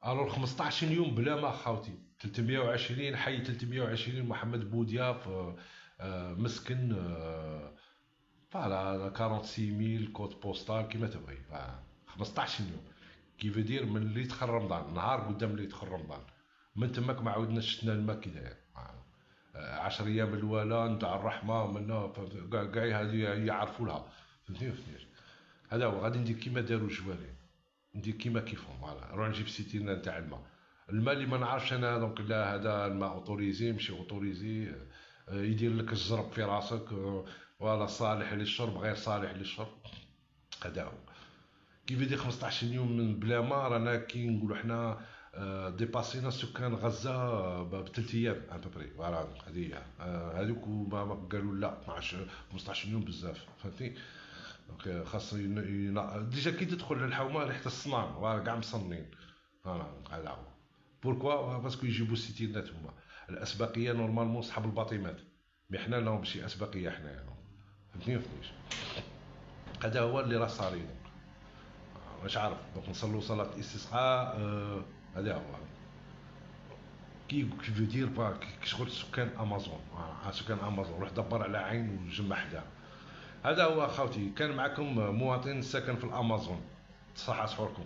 الو 15 يوم بلا ما خاوتي 320 حي 320 محمد بودياف مسكن فوالا 46000 كود بوستال كيما تبغي 15 يوم كيف دير من اللي يدخل رمضان نهار قدام اللي يدخل رمضان من تماك ما عاودناش شفنا الماء كي داير 10 ايام الولا نتاع الرحمه منا كاع هذه يعرفوا لها فهمتني فهمتني. هذا هو غادي ندير كيما داروا الجوالين ندير كيما كيفهم فوالا نروح نجيب سيتينا نتاع الماء. الماء اللي ما نعرفش انا دونك لا هذا الماء اوتوريزي ماشي اوتوريزي يدير لك الجرب في راسك ولا صالح للشرب غير صالح للشرب. هذا هو كيف يدير 15 يوم من بلا ما رانا كي نقولوا حنا ديباسينا سكان غزه بثلاث ايام ان بوبري فوالا هذه هي هذوك ما قالوا لا 12 15 يوم بزاف فهمتي. دونك خاص ديجا كي تدخل للحومه ريحه الصنان فوالا كاع مصنين فوالا هذا هو. بوركوا باسكو يجيبوا السيتينات هما الاسبقيه نورمالمون صحاب الباطيمات مي حنا لا ماشي اسبقيه حنايا فهمتني فهمتنيش. هذا هو اللي راه صاري دونك واش عارف دونك نصلوا صلاه الاستسقاء هذا هو كي فو دير كي شغل سكان امازون سكان امازون روح دبر على عين وجمع حدا. هذا هو اخوتي كان معكم مواطن ساكن في الامازون صحة سحوركم